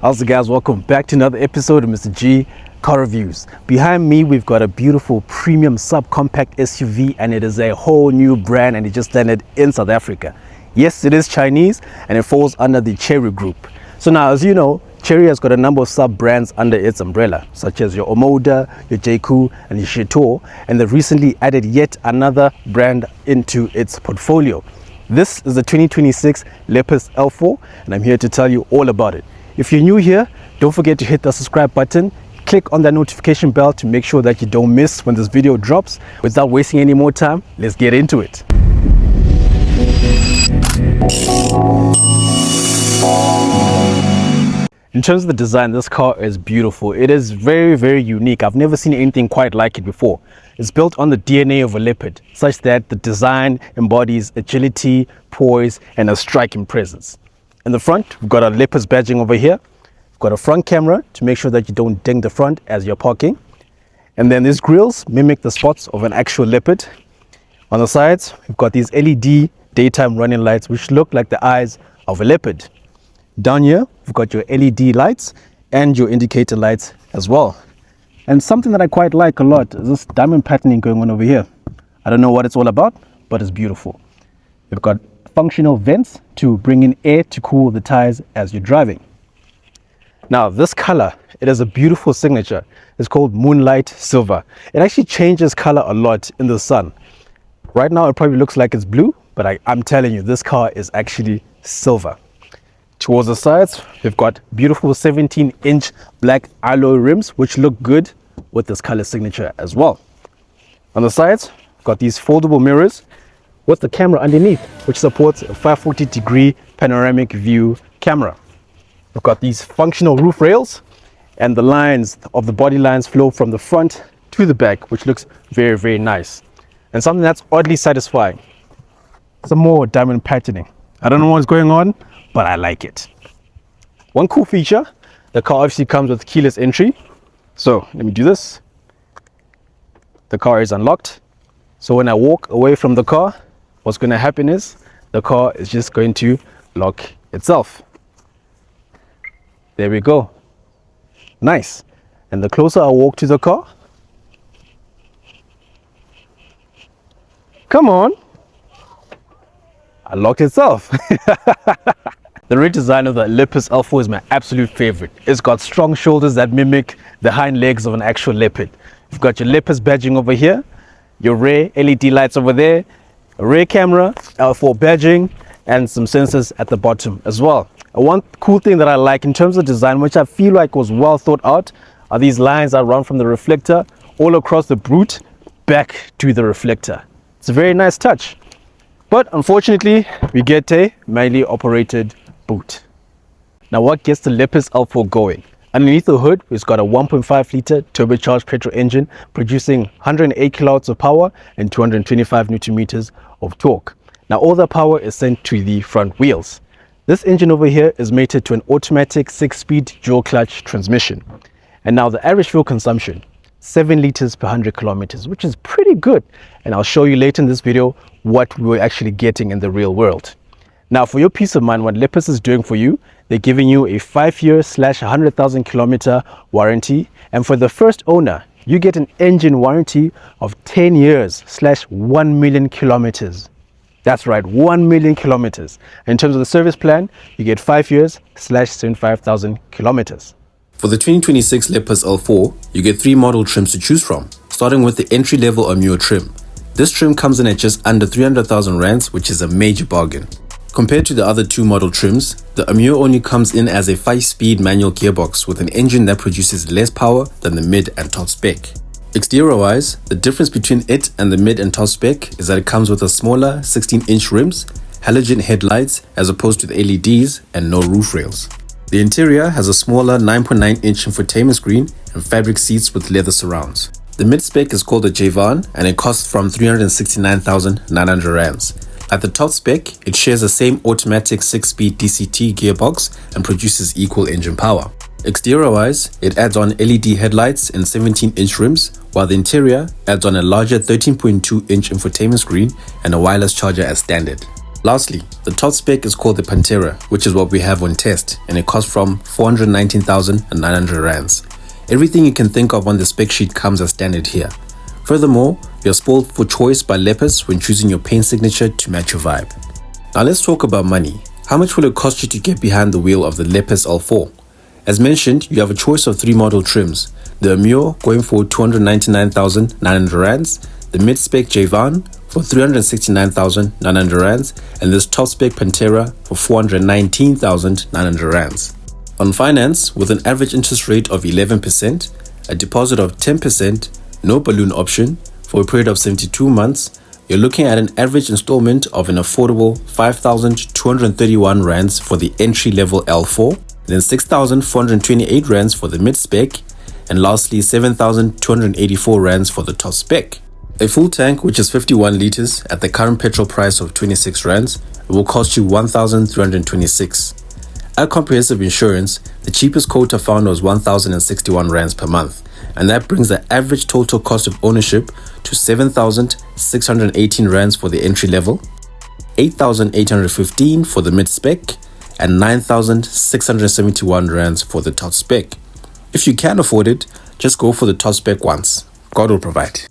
How's it, guys? Welcome back to another episode of Mr. G Car Reviews. Behind me, we've got a beautiful premium subcompact SUV, and it is a whole new brand, and it just landed in South Africa. Yes, it is Chinese, and it falls under the Chery Group. So now, as you know, Chery has got a number of sub-brands under its umbrella, such as your Omoda, your Jeku, and your Chetou, and they've recently added yet another brand into its portfolio. This is the 2026 Lepas L4, and I'm here to tell you all about it. If you're new here, don't forget to hit the subscribe button, click on that notification bell to make sure that you don't miss when this video drops. Without wasting any more time, let's get into it. In terms of the design, this car is beautiful. It is very, very unique. I've never seen anything quite like it before. It's built on the DNA of a leopard, such that the design embodies agility, poise, and a striking presence. In the front, we've got our Lepas badging over here. We've got a front camera to make sure that you don't ding the front as you're parking. And then these grills mimic the spots of an actual leopard. On the sides, we've got these LED daytime running lights, which look like the eyes of a leopard. Down here, we've got your LED lights and your indicator lights as well. And something that I quite like a lot is this diamond patterning going on over here. I don't know what it's all about, but it's beautiful. We've got functional vents to bring in air to cool the tires as you're driving. Now, this color, it is a beautiful signature. It's called Moonlight Silver. It actually changes color a lot in the sun. Right now, it probably looks like it's blue, but I'm telling you, this car is actually silver. Towards the sides, we've got beautiful 17-inch black alloy rims, which look good with this color signature as well. On the sides, we've got these foldable mirrors with the camera underneath, which supports a 540-degree panoramic view camera. We've got these functional roof rails, and the lines of the body lines flow from the front to the back, which looks very, very nice. And something that's oddly satisfying, some more diamond patterning. I don't know what's going on, but I like it. One cool feature, the car obviously comes with keyless entry. So let me do this. The car is unlocked. So when I walk away from the car, what's going to happen is the car is just going to lock itself. There we go. Nice. And the closer I walk to the car, come on, unlocked itself. The rear design of the Lepas L4 is my absolute favorite. It's got strong shoulders that mimic the hind legs of an actual leopard. You've got your Lepas badging over here, your rear LED lights over there, a rear camera, L4 badging, and some sensors at the bottom as well. And one cool thing that I like in terms of design, which I feel like was well thought out, are these lines that run from the reflector all across the boot back to the reflector. It's a very nice touch. But unfortunately, we get a manually operated boot. Now, what gets the Lepas L4 going? Underneath the hood, it's got a 1.5-liter turbocharged petrol engine producing 108 kilowatts of power and 225 newton meters of torque. Now, all the power is sent to the front wheels. This engine over here is mated to an automatic 6-speed dual clutch transmission. And now the average fuel consumption, 7 liters per 100 kilometers, which is pretty good. And I'll show you later in this video what we're actually getting in the real world. Now, for your peace of mind, what Lepas is doing for you, they're giving you a 5-year/100,000 kilometer warranty. And for the first owner, you get an engine warranty of 10 years/1 million kilometers. That's right, 1 million kilometers. In terms of the service plan, you get 5 years/75,000 kilometers. For the 2026 Lepas L4, you get 3 model trims to choose from, starting with the entry-level Allure trim. This trim comes in at just under 300,000 rands, which is a major bargain. Compared to the other 2 model trims, the Allure only comes in as a 5-speed manual gearbox with an engine that produces less power than the mid and top spec. Exterior-wise, the difference between it and the mid and top spec is that it comes with a smaller 16-inch rims, halogen headlights as opposed to the LEDs, and no roof rails. The interior has a smaller 9.9-inch infotainment screen and fabric seats with leather surrounds. The mid-spec is called a Javan, and it costs from 369,900 rands. At the top spec, it shares the same automatic 6-speed DCT gearbox and produces equal engine power. Exterior-wise, it adds on LED headlights and 17-inch rims, while the interior adds on a larger 13.2-inch infotainment screen and a wireless charger as standard. Lastly, the top spec is called the Pantera, which is what we have on test, and it costs from 419,900 rands. Everything you can think of on the spec sheet comes as standard here. Furthermore, you're spoiled for choice by Lepas when choosing your paint signature to match your vibe. Now let's talk about money. How much will it cost you to get behind the wheel of the Lepas L4? As mentioned, you have a choice of 3 model trims. The Amur going for 299,900 rands, the mid-spec Javan for 369,900 rands, and this top-spec Pantera for 419,900 rands. On finance, with an average interest rate of 11%, a deposit of 10%, no balloon option, for a period of 72 months, you're looking at an average installment of an affordable 5,231 rands for the entry-level L4, then 6,428 rands for the mid-spec, and lastly 7,284 rands for the top spec. A full tank, which is 51 liters at the current petrol price of 26 rands, it will cost you 1,326. At comprehensive insurance, the cheapest quote I found was 1,061 rands per month, and that brings the average total cost of ownership to 7,618 rands for the entry level, 8,815 for the mid-spec, and 9,671 rands for the top spec. If you can afford it, just go for the top spec once. God will provide.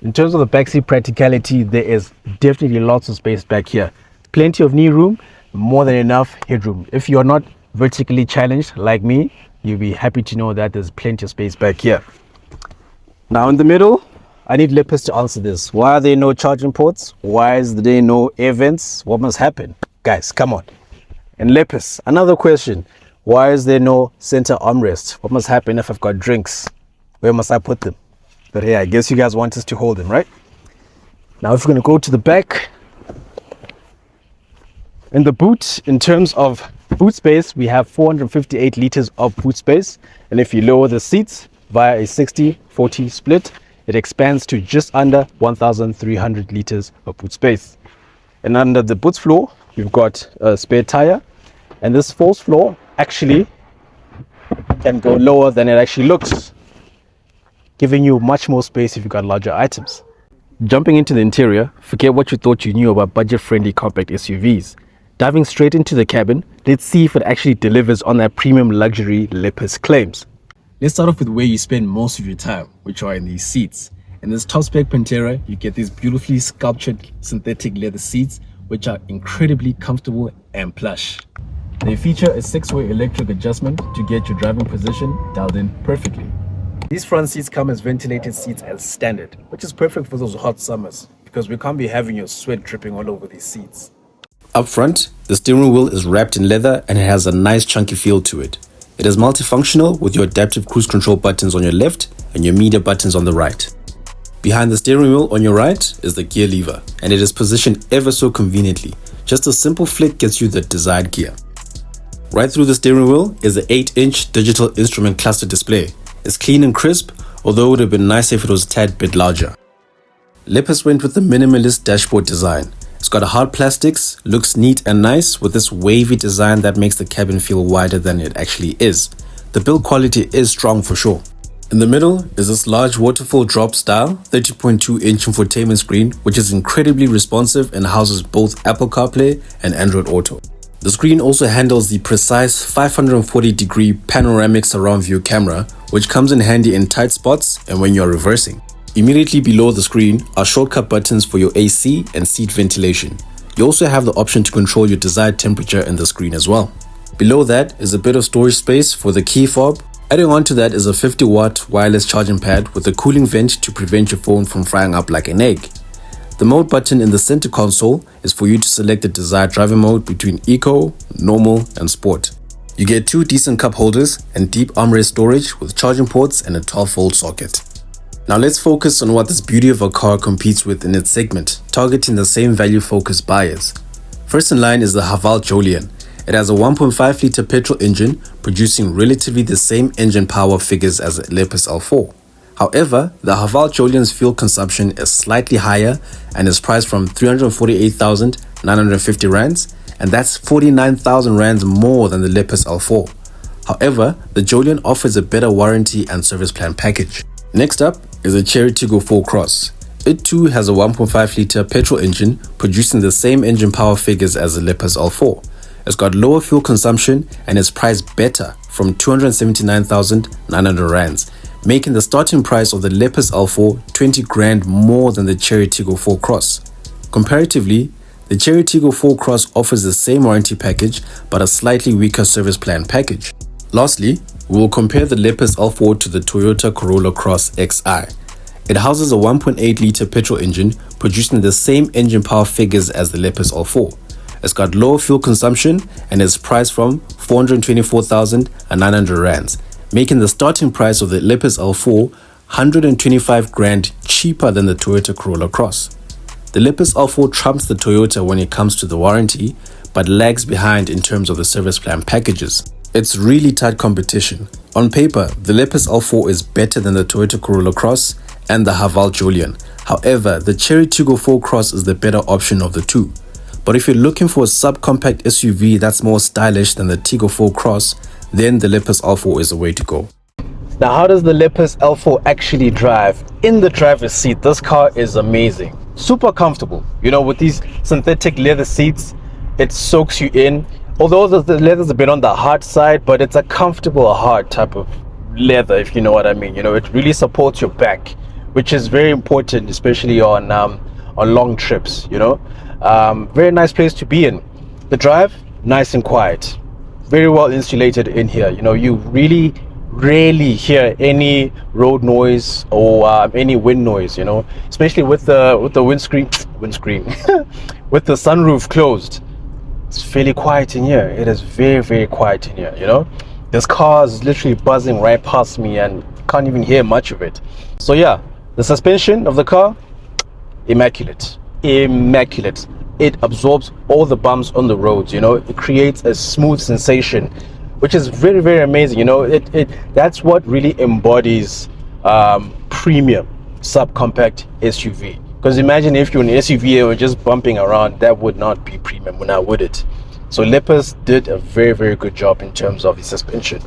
In terms of the backseat practicality, there is definitely lots of space back here. Plenty of knee room, more than enough headroom. If you're not vertically challenged like me, you'll be happy to know that there's plenty of space back here. Now in the middle, I need Lepas to answer this. Why are there no charging ports? Why is there no air vents? What must happen? Guys, come on. And Lepas, another question. Why is there no center armrest? What must happen if I've got drinks? Where must I put them? But hey, I guess you guys want us to hold them, right? Now if we're going to go to the back, in the boot, in terms of boot space, we have 458 liters of boot space. And if you lower the seats via a 60-40 split, it expands to just under 1,300 liters of boot space. And under the boot floor, you've got a spare tire. And this false floor actually can go lower than it actually looks, giving you much more space if you've got larger items. Jumping into the interior, forget what you thought you knew about budget-friendly compact SUVs. Diving straight into the cabin, let's see if it actually delivers on that premium luxury Lepas claims. Let's start off with where you spend most of your time, which are in these seats. In this top spec Pantera, you get these beautifully sculptured synthetic leather seats, which are incredibly comfortable and plush. They feature a 6-way electric adjustment to get your driving position dialed in perfectly. These front seats come as ventilated seats as standard, which is perfect for those hot summers because we can't be having your sweat dripping all over these seats. Up front, the steering wheel is wrapped in leather and it has a nice chunky feel to it. It is multifunctional with your adaptive cruise control buttons on your left and your media buttons on the right. Behind the steering wheel on your right is the gear lever, and it is positioned ever so conveniently. Just a simple flick gets you the desired gear. Right through the steering wheel is the 8-inch digital instrument cluster display. It's clean and crisp, although it would have been nicer if it was a tad bit larger. Lepas went with the minimalist dashboard design. It's got a hard plastics, looks neat and nice with this wavy design that makes the cabin feel wider than it actually is. The build quality is strong for sure. In the middle is this large waterfall drop style 30.2-inch infotainment screen, which is incredibly responsive and houses both Apple CarPlay and Android Auto. The screen also handles the precise 540-degree panoramic surround view camera, which comes in handy in tight spots and when you're reversing. Immediately below the screen are shortcut buttons for your AC and seat ventilation. You also have the option to control your desired temperature in the screen as well. Below that is a bit of storage space for the key fob. Adding on to that is a 50-watt wireless charging pad with a cooling vent to prevent your phone from frying up like an egg. The mode button in the center console is for you to select the desired driving mode between Eco, Normal and Sport. You get 2 decent cup holders and deep armrest storage with charging ports and a 12-volt socket. Now let's focus on what this beauty of a car competes with in its segment, targeting the same value-focused buyers. First in line is the Haval Jolion. It has a 1.5-litre petrol engine, producing relatively the same engine power figures as the Lepas L4. However, the Haval Jolion's fuel consumption is slightly higher and is priced from 348,950 rands, and that's 49,000 rands more than the Lepas L4. However, the Jolion offers a better warranty and service plan package. Next up is the Cherry Tiggo 4 Cross. It too has a 1.5 litre petrol engine producing the same engine power figures as the Lepas L4. It's got lower fuel consumption and is priced better from 279,900 rands, making the starting price of the Lepas L4 20 grand more than the Chery Tiggo 4 Cross. Comparatively, the Chery Tiggo 4 Cross offers the same warranty package but a slightly weaker service plan package. Lastly, we will compare the Lepas L4 to the Toyota Corolla Cross Xi. It houses a 1.8 litre petrol engine producing the same engine power figures as the Lepas L4. It's got lower fuel consumption and is priced from 424,900 rands, making the starting price of the Lepas L4 125 grand cheaper than the Toyota Corolla Cross. The Lepas L4 trumps the Toyota when it comes to the warranty, but lags behind in terms of the service plan packages. It's really tight competition. On paper, the Lepas L4 is better than the Toyota Corolla Cross and the Haval Julian. However, the Chery Tiggo 4 Cross is the better option of the two. But if you're looking for a subcompact SUV that's more stylish than the Tiggo 4 Cross, then the Lepas L4 is the way to go. Now, how does the Lepas L4 actually drive? In the driver's seat, this car is amazing. Super comfortable. You know, with these synthetic leather seats, it soaks you in. Although the leather's a bit on the hard side, but it's a comfortable, hard type of leather, if you know what I mean. You know, it really supports your back, which is very important, especially on long trips, you know. Very nice place to be in. The drive, nice and quiet. Very well insulated in here. You know, you really rarely hear any road noise or any wind noise, you know, especially with the windscreen with the sunroof closed. It's fairly quiet in here. It is very, very quiet in here, you know. This car is literally buzzing right past me and can't even hear much of it. So yeah, the suspension of the car, immaculate. It absorbs all the bumps on the roads, you know. It creates a smooth sensation, which is very, very amazing. You know, that's what really embodies premium subcompact SUV. Because imagine if you're an SUV and were just bumping around, that would not be premium, now would it? So Lepas did a very, very good job in terms of the suspension.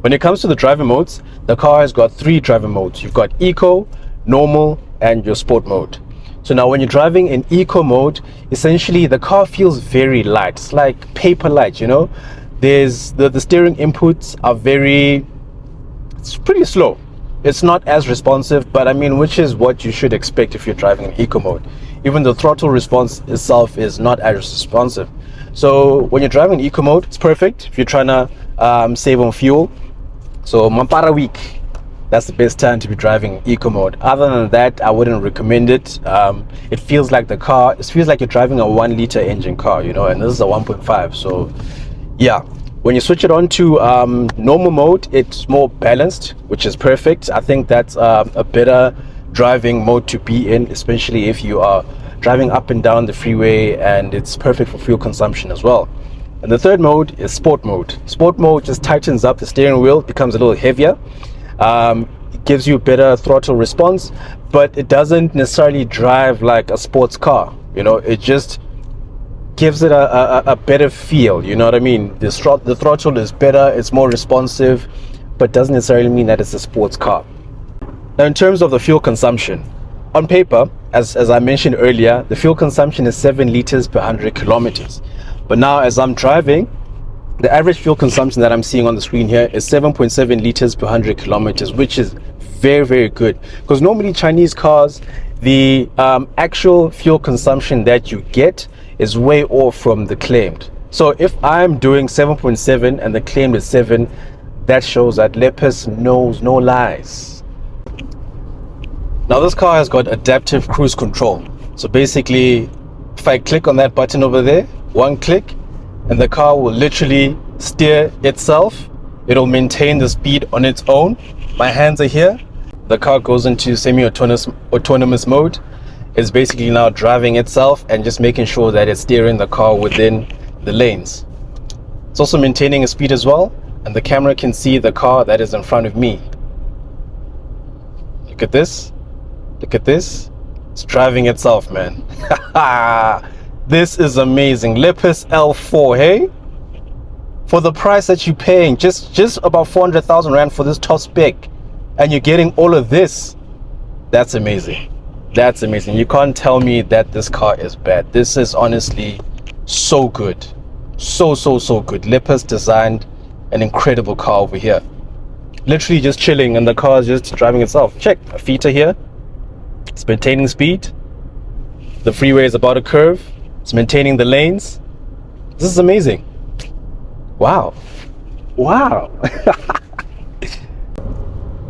When it comes to the driver modes, the car has got 3 driver modes. You've got Eco, Normal, and your Sport mode. So now when you're driving in Eco mode, essentially the car feels very light. It's like paper light, you know. There's the steering inputs are it's pretty slow. It's not as responsive, but I mean, which is what you should expect if you're driving in Eco mode. Even the throttle response itself is not as responsive. So when you're driving in Eco mode, it's perfect if you're trying to save on fuel. So Mampara week, that's the best time to be driving in Eco mode. Other than that, I wouldn't recommend it. It feels like you're driving a 1 litre engine car, you know, and this is a 1.5. So yeah, when you switch it on to normal mode, it's more balanced, which is perfect. I think that's a better driving mode to be in, especially if you are driving up and down the freeway, and it's perfect for fuel consumption as well. And the third mode is Sport mode. Sport mode just tightens up the steering wheel, becomes a little heavier. It gives you better throttle response, but it doesn't necessarily drive like a sports car. You know, it just gives it a better feel, you know what I mean? The throttle is better, it's more responsive, but doesn't necessarily mean that it's a sports car. Now, in terms of the fuel consumption, on paper, as I mentioned earlier, the fuel consumption is 7 liters per 100 kilometers. But now, as I'm driving, the average fuel consumption that I'm seeing on the screen here is 7.7 liters per 100 kilometers, which is very, very good. Because normally Chinese cars, the actual fuel consumption that you get is way off from the claimed. So if I'm doing 7.7 and the claimed is 7, that shows that Lepas knows no lies. Now this car has got adaptive cruise control. So basically, if I click on that button over there, one click, and the car will literally steer itself. It'll maintain the speed on its own. My hands are here. The car goes into semi-autonomous mode. It's basically now driving itself and just making sure that it's steering the car within the lanes. It's also maintaining a speed as well, and the camera can see the car that is in front of me. Look at this. Look at this. It's driving itself, man. This is amazing. Lepas L4, hey? For the price that you're paying, just about 400,000 Rand for this top spec, and you're getting all of this. That's amazing. That's amazing. You can't tell me that this car is bad. This is honestly so good. So good. Lepas designed an incredible car over here. Literally just chilling and the car is just driving itself. Check, a feature here. It's maintaining speed. The freeway is about to curve. It's maintaining the lanes. This is amazing. Wow. Wow.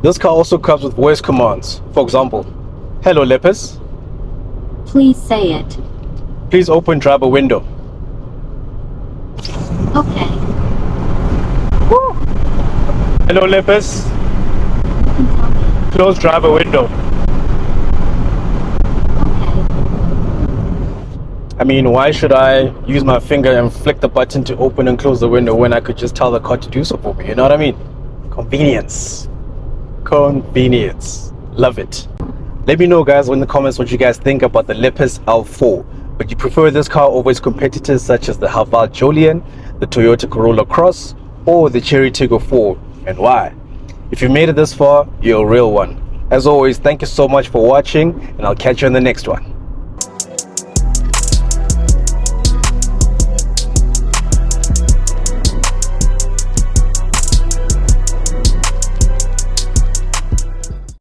This car also comes with voice commands. For example, hello Lepas. Please say it. Please open driver window. Okay. Woo. Hello Lepas. You can tell me. Close driver window. Okay. I mean, why should I use my finger and flick the button to open and close the window when I could just tell the car to do so for me? You know what I mean? Convenience. Convenience. Love it. Let me know, guys, in the comments what you guys think about the Lepas L4. Would you prefer this car over its competitors such as the Haval Julian, the Toyota Corolla Cross, or the Cherry Tiggo 4, and why? If you made it this far, you're a real one. As always, thank you so much for watching, and I'll catch you in the next one.